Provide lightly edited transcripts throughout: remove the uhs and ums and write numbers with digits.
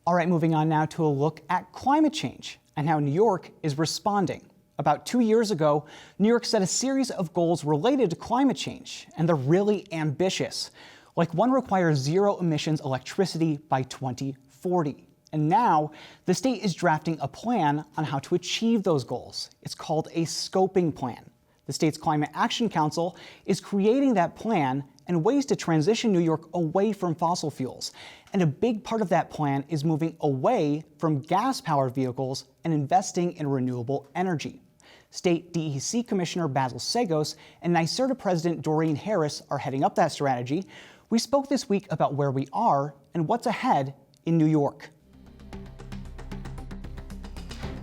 All right, moving on now to a look at climate change and how New York is responding. About 2 years ago, New York set a series of goals related to climate change, and they're really ambitious. Like one requires zero emissions electricity by 2040. And now the state is drafting a plan on how to achieve those goals. It's called a scoping plan. The state's Climate Action Council is creating that plan and ways to transition New York away from fossil fuels. And a big part of that plan is moving away from gas-powered vehicles and investing in renewable energy. State DEC Commissioner Basil Seggos and NYSERDA President Doreen Harris are heading up that strategy. We spoke this week about where we are and what's ahead in New York.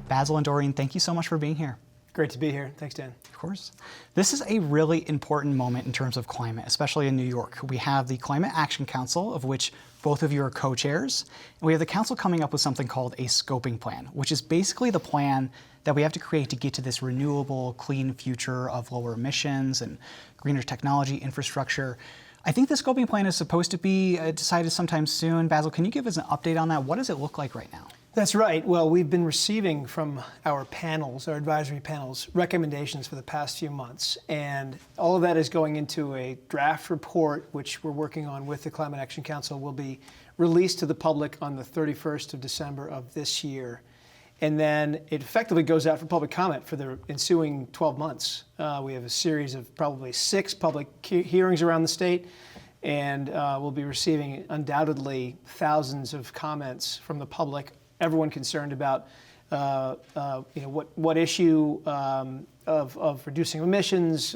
Basil and Doreen, thank you so much for being here. Great to be here. Thanks, Dan. Of course. This is a really important moment in terms of climate, especially in New York. We have the Climate Action Council, of which both of you are co-chairs, and we have the council coming up with something called a scoping plan, which is basically the plan that we have to create to get to this renewable, clean future of lower emissions and greener technology infrastructure. I think the scoping plan is supposed to be decided sometime soon. Basil, can you give us an update on that? What does it look like right now? That's right. Well, we've been receiving from our panels, our advisory panels, recommendations for the past few months. And all of that is going into a draft report, which we're working on with the Climate Action Council, will be released to the public on the 31st of December of this year. And then it effectively goes out for public comment for the ensuing 12 months. We have a series of probably 6 public hearings around the state. And we'll be receiving undoubtedly thousands of comments from the public, everyone concerned about what issue of reducing emissions,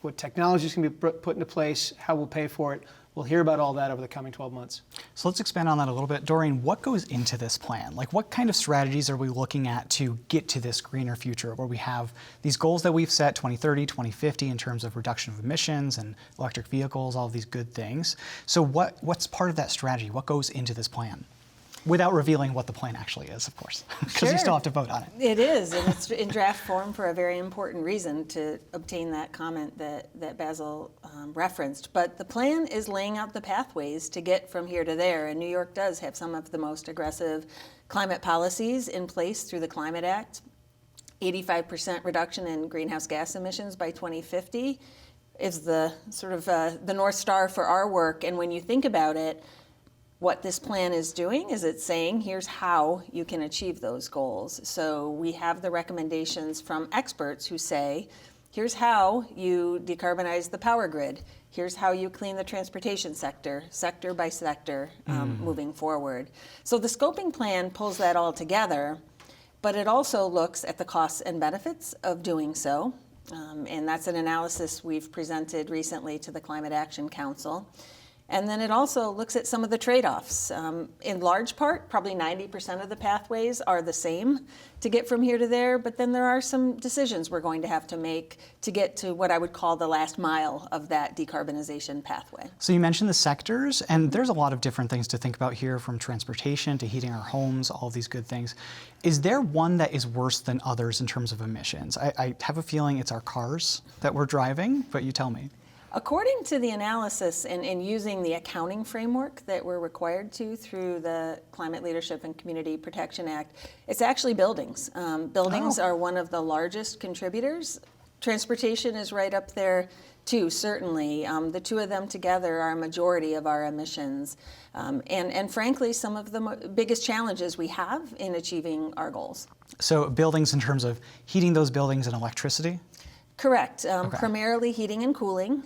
what technologies can be put into place, how we'll pay for it. We'll hear about all that over the coming 12 months. So let's expand on that a little bit. Doreen, what goes into this plan? Like what kind of strategies are we looking at to get to this greener future where we have these goals that we've set, 2030, 2050, in terms of reduction of emissions and electric vehicles, all of these good things. So what's part of that strategy? What goes into this plan? Without revealing what the plan actually is, of course, because you still have to vote on it. It is, and it's in draft form for a very important reason, to obtain that comment that Basil referenced. But the plan is laying out the pathways to get from here to there, and New York does have some of the most aggressive climate policies in place through the Climate Act. 85% reduction in greenhouse gas emissions by 2050 is the sort of the North Star for our work, and when you think about it, what this plan is doing is it's saying, here's how you can achieve those goals. So we have the recommendations from experts who say, here's how you decarbonize the power grid. Here's how you clean the transportation sector, sector by sector, moving forward. So the scoping plan pulls that all together, but it also looks at the costs and benefits of doing so. And that's an analysis we've presented recently to the Climate Action Council. And then it also looks at some of the trade-offs. In large part, probably 90% of the pathways are the same to get from here to there, but then there are some decisions we're going to have to make to get to what I would call the last mile of that decarbonization pathway. So you mentioned the sectors, and there's a lot of different things to think about here, from transportation to heating our homes, all of these good things. Is there one that is worse than others in terms of emissions? I have a feeling it's our cars that we're driving, but you tell me. According to the analysis and using the accounting framework that we're required to through the Climate Leadership and Community Protection Act, it's actually buildings. Buildings are one of the largest contributors. Transportation is right up there too, certainly. The two of them together are a majority of our emissions. And frankly, some of the biggest challenges we have in achieving our goals. So buildings in terms of heating those buildings and electricity? Correct. Primarily heating and cooling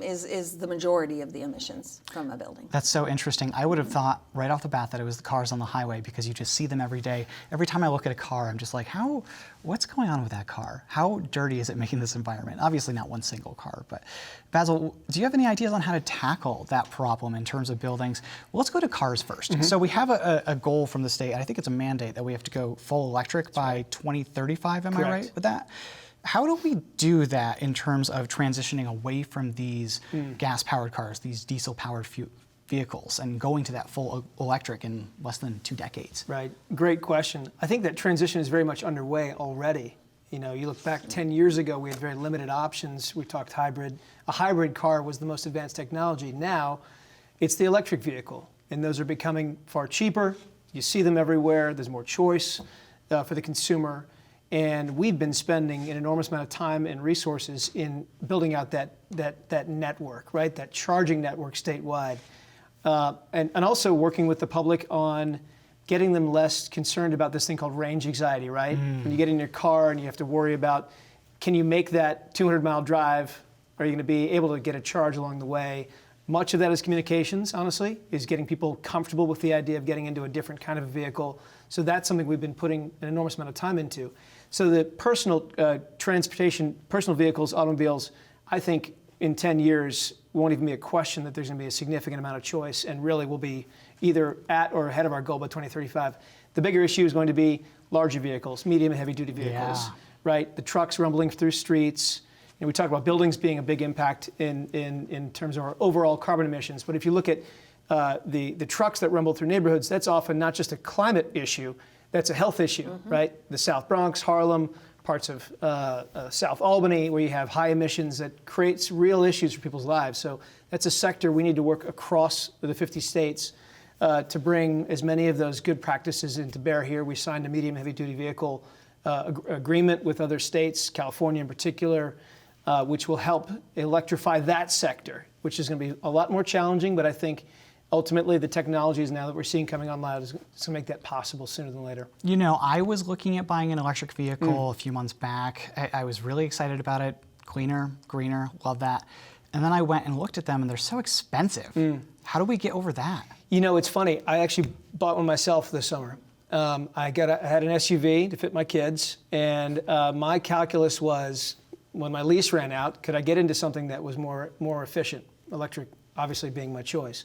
is the majority of the emissions from a building. That's so interesting. I would have thought right off the bat that it was the cars on the highway, because you just see them every day. Every time I look at a car, I'm just like, what's going on with that car? How dirty is it making this environment? Obviously not one single car, but Basil, do you have any ideas on how to tackle that problem in terms of buildings? Well, let's go to cars first. So we have a goal from the state, and I think it's a mandate that we have to go full electric by 2035, am I right with that? How do we do that in terms of transitioning away from these gas-powered cars, these diesel-powered vehicles, and going to that full electric in less than 2 decades? Right. Great question. I think that transition is very much underway already. You know, you look back 10 years ago, we had very limited options. We talked hybrid. A hybrid car was the most advanced technology. Now, it's the electric vehicle, and those are becoming far cheaper, You see them everywhere. There's more choice for the consumer. And we've been spending an enormous amount of time and resources in building out that network, right? That charging network statewide. And also working with the public on getting them less concerned about this thing called range anxiety, right? When you get in your car and you have to worry about, can you make that 200-mile drive? Are you going to be able to get a charge along the way? Much of that is communications, honestly, is getting people comfortable with the idea of getting into a different kind of a vehicle. So that's something we've been putting an enormous amount of time into. So the personal transportation, personal vehicles, automobiles, I think in 10 years won't even be a question that there's going to be a significant amount of choice, and really will be either at or ahead of our goal by 2035. The bigger issue is going to be larger vehicles, medium and heavy duty vehicles, right? The trucks rumbling through streets. You know, we talk about buildings being a big impact in terms of our overall carbon emissions, but if you look at the trucks that rumble through neighborhoods, that's often not just a climate issue, that's a health issue, right? The South Bronx, Harlem, parts of South Albany, where you have high emissions that creates real issues for people's lives. So that's a sector we need to work across the 50 states to bring as many of those good practices into bear here. We signed a medium heavy duty vehicle agreement with other states, California in particular, which will help electrify that sector, which is going to be a lot more challenging, but I think ultimately the technologies now that we're seeing coming online is going to make that possible sooner than later. You know, I was looking at buying an electric vehicle a few months back. I was really excited about it. Cleaner, greener, love that. And then I went and looked at them and they're so expensive. How do we get over that? You know, it's funny. I actually bought one myself this summer. I had an SUV to fit my kids, and my calculus was, when my lease ran out, could I get into something that was more efficient? Electric, obviously, being my choice.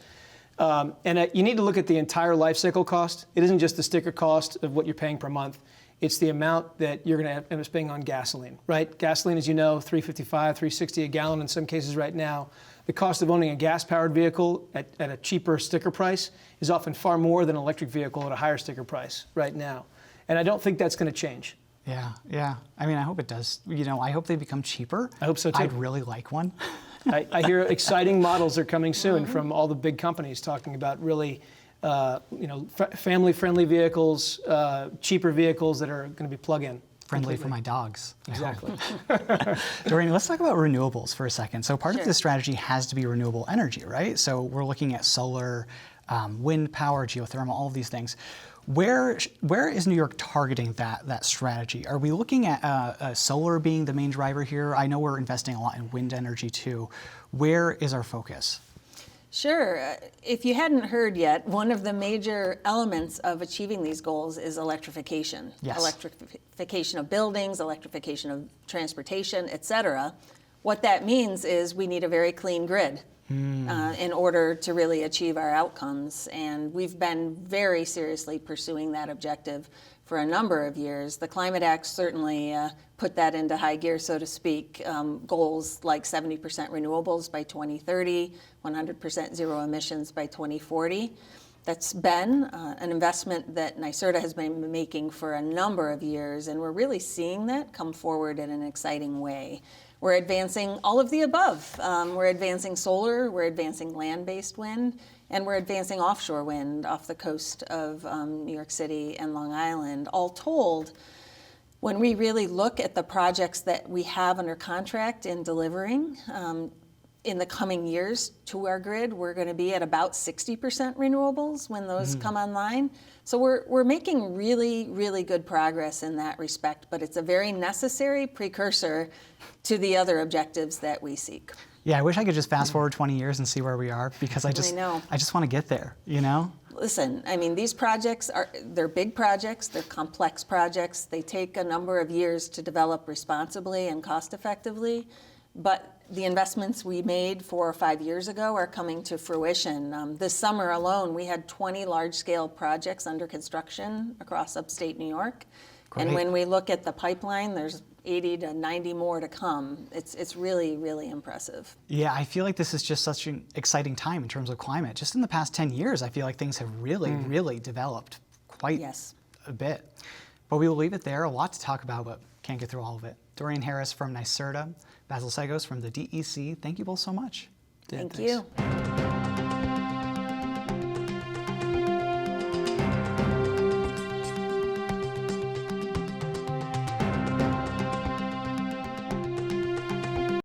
You need to look at the entire life cycle cost. It isn't just the sticker cost of what you're paying per month. It's the amount that you're going to end up spending on gasoline, right? Gasoline, as you know, $3.55, $3.60 a gallon in some cases right now. The cost of owning a gas-powered vehicle at a cheaper sticker price is often far more than an electric vehicle at a higher sticker price right now. And I don't think that's going to change. Yeah. I mean, I hope it does. You know, I hope they become cheaper. I hope so too. I'd really like one. I hear exciting models are coming soon from all the big companies talking about really, family-friendly vehicles, cheaper vehicles that are going to be plug-in. Friendly for my dogs. Exactly. Doreen, let's talk about renewables for a second. So part of this strategy has to be renewable energy, right? So we're looking at solar, wind power, geothermal, all of these things. Where is New York targeting that strategy? Are we looking at solar being the main driver here? I know we're investing a lot in wind energy too. Where is our focus? Sure. If you hadn't heard yet, one of the major elements of achieving these goals is electrification. Yes. Electrification of buildings, electrification of transportation, et cetera. What that means is we need a very clean grid in order to really achieve our outcomes. And we've been very seriously pursuing that objective for a number of years. The Climate Act certainly put that into high gear, so to speak. Goals like 70% renewables by 2030, 100% zero emissions by 2040. That's been an investment that NYSERDA has been making for a number of years, and we're really seeing that come forward in an exciting way. We're advancing all of the above. We're advancing solar, we're advancing land-based wind, and we're advancing offshore wind off the coast of New York City and Long Island. All told, when we really look at the projects that we have under contract and delivering in the coming years to our grid, we're going to be at about 60% renewables when those come online. So we're making really, really good progress in that respect, but it's a very necessary precursor to the other objectives that we seek. Yeah, I wish I could just fast forward 20 years and see where we are, because I just want to get there, you know? Listen, I mean, these projects they're big projects, they're complex projects, they take a number of years to develop responsibly and cost effectively, but the investments we made 4 or 5 years ago are coming to fruition. This summer alone, we had 20 large-scale projects under construction across upstate New York. Great. And when we look at the pipeline, there's 80 to 90 more to come. It's really, really impressive. Yeah, I feel like this is just such an exciting time in terms of climate. Just in the past 10 years, I feel like things have really, really developed quite a bit. But we will leave it there. A lot to talk about, but can't get through all of it. Doreen Harris from NYSERDA, Basil Seggos from the DEC, thank you both so much. Thank you.